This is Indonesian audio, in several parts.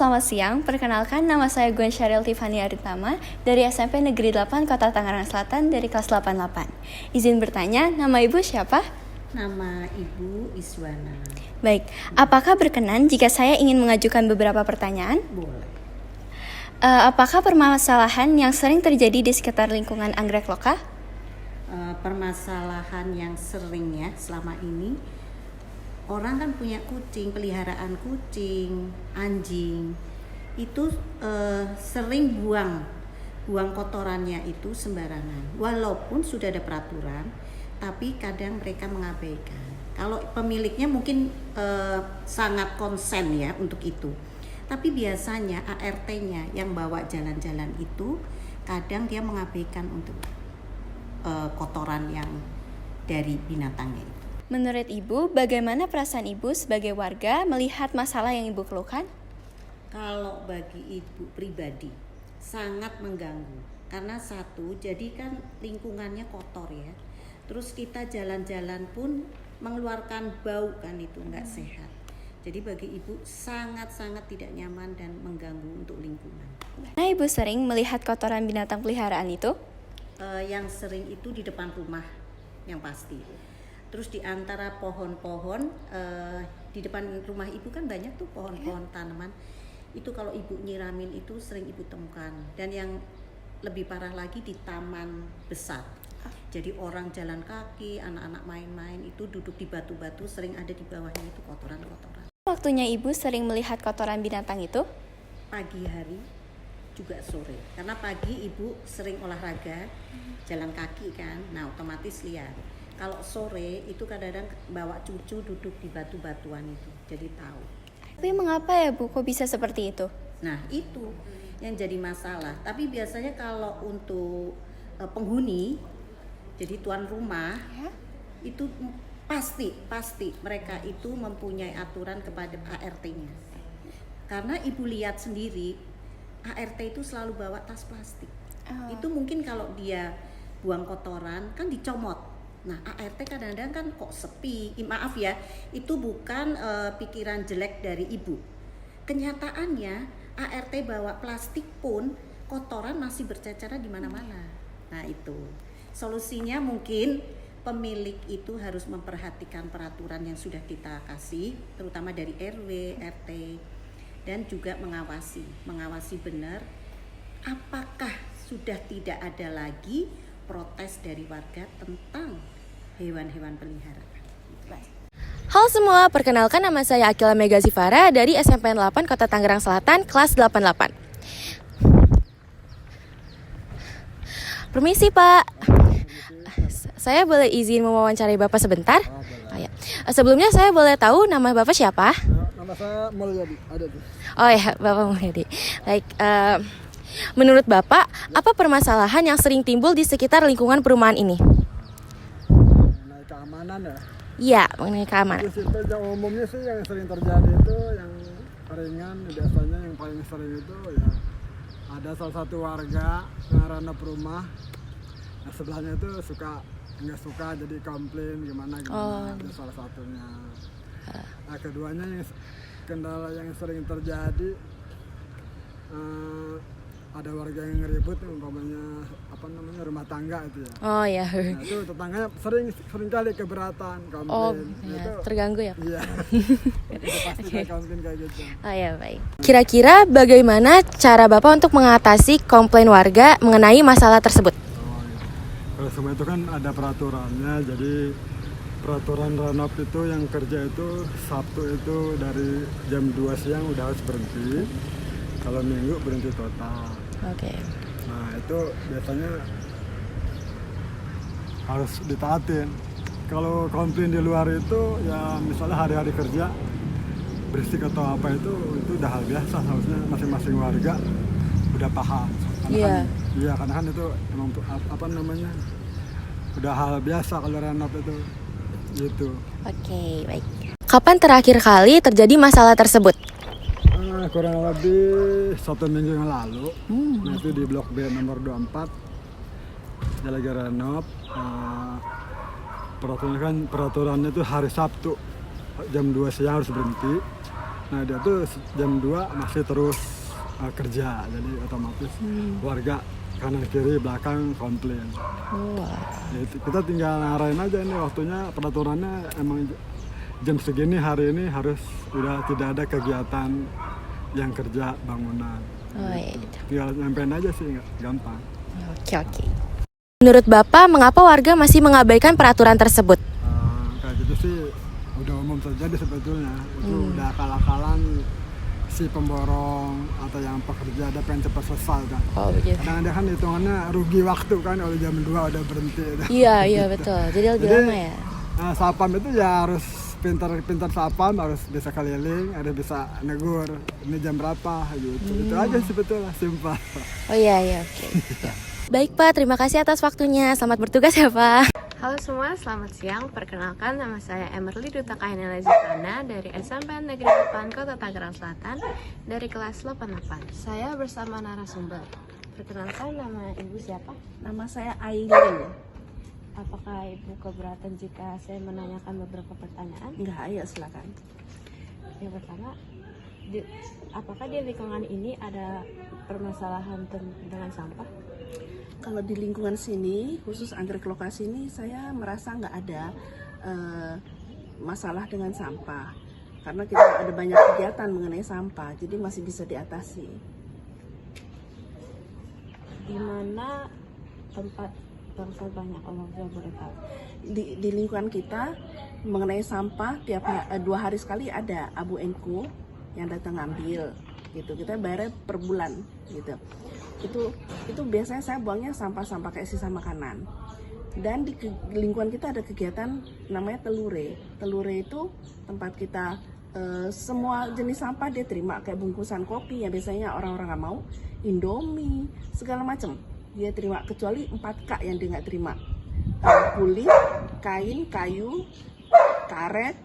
selamat siang. Perkenalkan, nama saya Gwen Syaril Tiffany Aritama dari SMP Negeri 8 Kota Tangerang Selatan dari kelas 88. Izin bertanya, nama Ibu siapa? Nama Ibu Iswana. Baik, apakah berkenan jika saya ingin mengajukan beberapa pertanyaan? Boleh. Apakah permasalahan yang sering terjadi di sekitar lingkungan Anggrek Loka? Permasalahan yang sering ya selama ini, orang kan punya kucing, peliharaan kucing, anjing, itu sering buang kotorannya itu sembarangan. Walaupun sudah ada peraturan, tapi kadang mereka mengabaikan. Kalau pemiliknya mungkin sangat konsen ya untuk itu. Tapi biasanya ART-nya yang bawa jalan-jalan itu kadang dia mengabaikan untuk kotoran yang dari binatangnya itu. Menurut Ibu, bagaimana perasaan Ibu sebagai warga melihat masalah yang Ibu keluhkan? Kalau bagi Ibu pribadi sangat mengganggu. Karena satu, jadi kan lingkungannya kotor ya. Terus kita jalan-jalan pun mengeluarkan bau kan, itu nggak sehat. Jadi bagi Ibu sangat-sangat tidak nyaman dan mengganggu untuk lingkungan. Nah, Ibu sering melihat kotoran binatang peliharaan itu? Yang sering itu di depan rumah yang pasti. Terus di antara pohon-pohon di depan rumah Ibu kan banyak tuh pohon-pohon tanaman. Itu kalau Ibu nyiramin itu sering Ibu temukan. Dan yang lebih parah lagi di taman besar. Jadi orang jalan kaki, anak-anak main-main itu duduk di batu-batu, sering ada di bawahnya itu kotoran-kotoran. Waktunya Ibu sering melihat kotoran binatang itu? Pagi hari juga sore. Karena pagi Ibu sering olahraga, jalan kaki kan. Nah, otomatis lihat. Kalau sore itu kadang-kadang bawa cucu duduk di batu-batuan itu. Jadi tahu. Tapi mengapa ya Bu, kok bisa seperti itu? Nah, itu yang jadi masalah. Tapi biasanya kalau untuk penghuni, jadi tuan rumah, itu pasti mereka itu mempunyai aturan kepada ART-nya. Karena Ibu lihat sendiri, ART itu selalu bawa tas plastik. Itu mungkin kalau dia buang kotoran kan dicomot. Nah, ART kadang-kadang kan kok sepi. Maaf ya, itu bukan pikiran jelek dari Ibu. Kenyataannya ART bawa plastik pun kotoran masih berceceran di mana-mana. Nah, itu. Solusinya mungkin pemilik itu harus memperhatikan peraturan yang sudah kita kasih, terutama dari RW, RT, dan juga mengawasi benar apakah sudah tidak ada lagi protes dari warga tentang hewan-hewan peliharaan. Halo semua, perkenalkan nama saya Akila Megazifara dari SMP 8 Kota Tangerang Selatan, kelas 88. Permisi Pak, saya boleh izin mewawancarai Bapak sebentar? Oh, ya. Sebelumnya saya boleh tahu nama Bapak siapa? Nama saya Mulyadi, ada tuh. Oh ya, Bapak Mulyadi. Baik, menurut Bapak, apa permasalahan yang sering timbul di sekitar lingkungan perumahan ini? Mengenai keamanan ya? Iya, mengenai keamanan. Itu yang umumnya sih yang sering terjadi itu yang ringan, biasanya yang paling sering itu ya ada salah satu warga yang ranah rumah, nah sebelahnya itu nggak suka jadi komplain gimana itu salah satunya. Nah keduanya yang kendala yang sering terjadi ada warga yang ribut umpamanya rumah tangga itu ya. Oh ya. Nah, itu tetangganya sering kali keberatan komplain. Oh, ya, itu terganggu ya Pak? Iya. Itu pasti okay. Komplain kayak gitu. Oh ya, baik. Kira-kira bagaimana cara Bapak untuk mengatasi komplain warga mengenai masalah tersebut? Oh, iya. Kalau semua itu kan ada peraturannya, jadi peraturan Ranop itu yang kerja itu Sabtu itu dari jam 2 siang udah harus berhenti. Kalau Minggu berhenti total. Oke. Nah itu biasanya harus ditaatin. Kalau komplain di luar itu ya misalnya hari-hari kerja berisik atau apa itu udah hal biasa, harusnya masing-masing warga udah paham. Karena kan itu emang udah hal biasa kalau Ranop itu gitu. Oke, baik. Kapan terakhir kali terjadi masalah tersebut? Kurang lebih 1 minggu yang lalu. Nah, itu di Blok B nomor 24 Jalan Ranop. Peraturannya itu hari Sabtu jam 2 siang harus berhenti. Nah dia tuh jam 2 masih terus kerja, jadi otomatis warga kanan kiri belakang komplain. Kita tinggal ngarahin aja ini waktunya, peraturannya emang jam segini hari ini harus udah tidak ada kegiatan yang kerja bangunan. Tinggal nyampein aja sih, gampang. Oke. Menurut Bapak, mengapa warga masih mengabaikan peraturan tersebut? Kayak gitu sih udah umum terjadi sebetulnya. Itu udah akal-akalan si pemborong atau yang pekerja, ada pengen cepat selesai kan. Kadang-kadang kan hitungannya rugi waktu kan, kalau jam 2 udah berhenti. Iya betul. Jadi lebih lama ya. Sapam itu ya harus pintar sapam, harus bisa keliling, harus bisa negur ini jam berapa gitu. Itu aja sebetulnya, simpel. Oh iya oke. Baik Pak, terima kasih atas waktunya. Selamat bertugas ya Pak. Halo semua, selamat siang. Perkenalkan, nama saya Emerly Duta Kainela Zitana dari SMP Negeri 8 Kota Tangerang Selatan dari kelas 88. Saya bersama narasumber. Perkenalkan, nama Ibu siapa? Nama saya Aileen. Apakah Ibu keberatan jika saya menanyakan beberapa pertanyaan? Enggak, ayo silakan. Yang pertama, apakah di lingkungan ini ada permasalahan dengan sampah? Kalau di lingkungan sini, khusus anggrek lokasi ini, saya merasa nggak ada masalah dengan sampah. Karena kita ada banyak kegiatan mengenai sampah, jadi masih bisa diatasi. Di mana tempat bangsa banyak orang yang boleh tahu? Di lingkungan kita mengenai sampah, tiap 2 hari sekali ada Abu Enko yang datang ngambil. Gitu, kita bayar per bulan gitu. Itu biasanya saya buangnya sampah-sampah kayak sisa makanan. Dan di lingkungan kita ada kegiatan namanya telure. Telure itu tempat kita semua jenis sampah dia terima, kayak bungkusan kopi yang biasanya orang-orang nggak mau, Indomie, segala macam dia terima, kecuali 4K yang dia nggak terima. Kulit, kain, kayu, karet,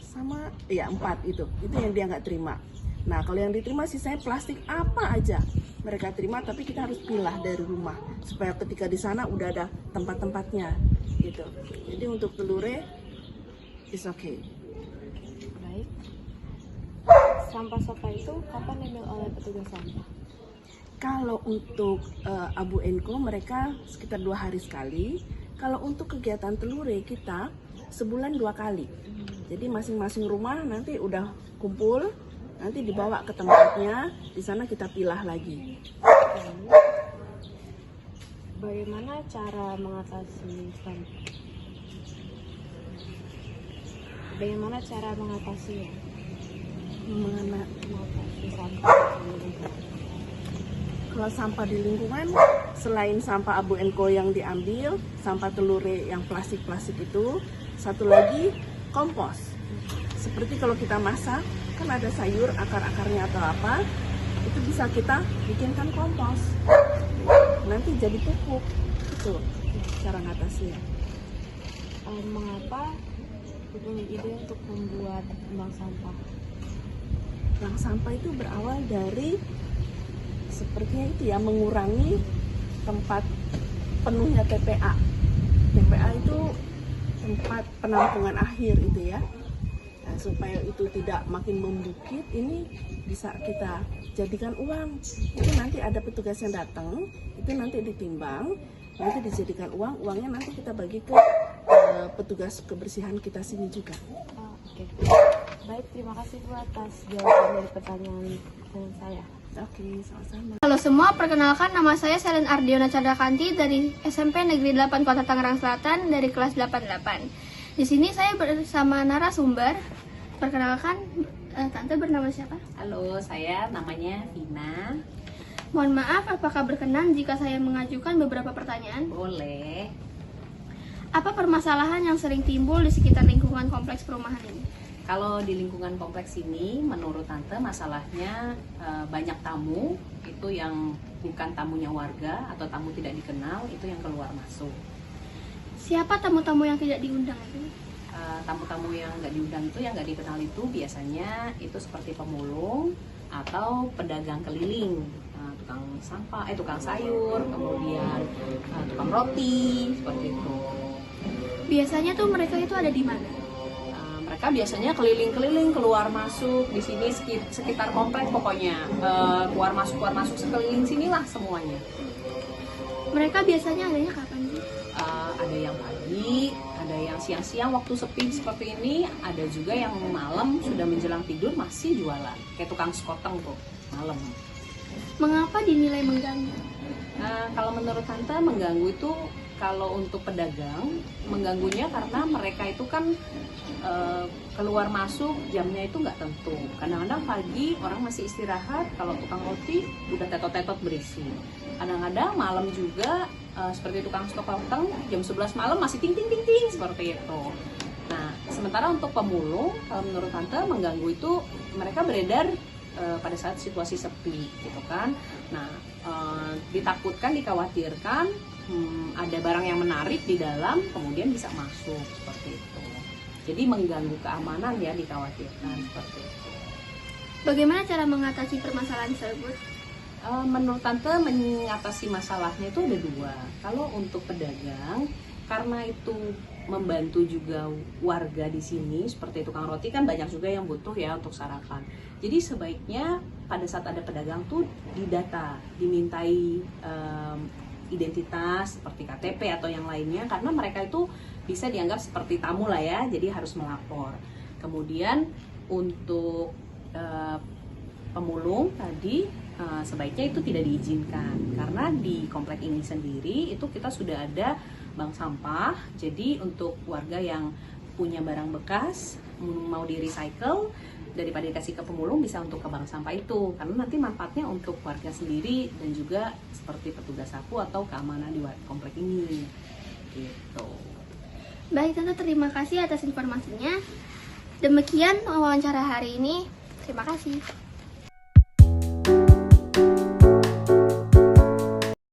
sama ya 4 itu yang dia nggak terima. Nah, kalau yang diterima sisanya plastik apa aja mereka terima, tapi kita harus pilah dari rumah supaya ketika di sana udah ada tempat-tempatnya gitu. Jadi untuk telure is okay. Baik. Sampah-sampah itu kapan diambil oleh petugas sampah? Kalau untuk Abu Enko mereka sekitar 2 hari sekali. Kalau untuk kegiatan telure kita sebulan 2 kali. Jadi masing-masing rumah nanti udah kumpul, nanti dibawa ke tempatnya, di sana kita pilah lagi. Bagaimana cara mengatasi sampah? Bagaimana cara mengatasinya? Mengatasi sampah di lingkungan. Kalau sampah di lingkungan, selain sampah Abu Enko yang diambil, sampah telure yang plastik-plastik itu, satu lagi kompos. Seperti kalau kita masak, kan ada sayur, akar-akarnya atau apa, itu bisa kita bikinkan kompos. Nanti jadi pupuk. Itu cara ngatasinya. Mengapa punya ide untuk membuat bank sampah? Bank sampah itu berawal dari sepertinya itu ya, mengurangi tempat penuhnya TPA. TPA itu tempat penampungan akhir itu ya. Nah, supaya itu tidak makin membukit, ini bisa kita jadikan uang. Itu nanti ada petugas yang datang, itu nanti ditimbang, nanti dijadikan uang. Uangnya nanti kita bagi ke petugas kebersihan kita sini juga. Oke. Baik, terima kasih Bu atas jawaban dari pertanyaan saya. Oke, sama-sama. Halo semua, perkenalkan nama saya Selen Ardiona Candrakanti dari SMP Negeri 8 Kota Tangerang Selatan dari kelas 88. Di sini saya bersama narasumber. Perkenalkan, Tante bernama siapa? Halo, saya namanya Vina. Mohon maaf, apakah berkenan jika saya mengajukan beberapa pertanyaan? Boleh. Apa permasalahan yang sering timbul di sekitar lingkungan kompleks perumahan ini? Kalau di lingkungan kompleks ini, menurut Tante masalahnya banyak tamu, itu yang bukan tamunya warga atau tamu tidak dikenal, itu yang keluar masuk. Siapa tamu-tamu yang tidak diundang itu? Tamu-tamu yang nggak diundang itu, yang nggak dikenal itu biasanya itu seperti pemulung atau pedagang keliling, tukang sampah, tukang sayur, kemudian tukang roti, seperti itu. Biasanya tuh mereka itu ada di mana? mereka biasanya keliling-keliling keluar masuk di sini sekitar komplek pokoknya, keluar masuk sekeliling sinilah semuanya. Mereka biasanya adanya kapan sih? Ada yang pagi, ada yang siang-siang waktu sepi seperti ini, ada juga yang malam sudah menjelang tidur masih jualan, kayak tukang sekoteng tuh malam. Mengapa dinilai mengganggu? Kalau menurut Tante mengganggu itu kalau untuk pedagang mengganggunya karena mereka itu kan keluar masuk jamnya itu nggak tentu. Kadang-kadang pagi orang masih istirahat, kalau tukang roti udah tetot-tetot berisi. Kadang-kadang malam juga seperti tukang sekoteng jam 11 malam masih ting ting ting ting seperti itu. Nah, sementara untuk pemulung kalau menurut Tante mengganggu itu mereka beredar pada saat situasi sepi gitu kan. Nah, ditakutkan, dikhawatirkan ada barang yang menarik di dalam kemudian bisa masuk seperti itu. Jadi mengganggu keamanan ya, dikhawatirkan seperti itu. Bagaimana cara mengatasi permasalahan tersebut? Menurut Tante mengatasi masalahnya itu ada dua. Kalau untuk pedagang, karena itu membantu juga warga di sini, seperti tukang roti kan banyak juga yang butuh ya untuk sarapan. Jadi sebaiknya pada saat ada pedagang tuh didata, dimintai identitas seperti KTP atau yang lainnya, karena mereka itu bisa dianggap seperti tamu lah ya, jadi harus melapor. Kemudian untuk pemulung tadi sebaiknya itu tidak diizinkan, karena di komplek ini sendiri itu kita sudah ada bank sampah. Jadi untuk warga yang punya barang bekas mau di recycle, daripada dikasih ke pemulung bisa untuk ke bank sampah itu, karena nanti manfaatnya untuk warga sendiri dan juga seperti petugas sapu atau keamanan di komplek ini gitu. Baik Tante, terima kasih atas informasinya. Demikian wawancara hari ini. Terima kasih.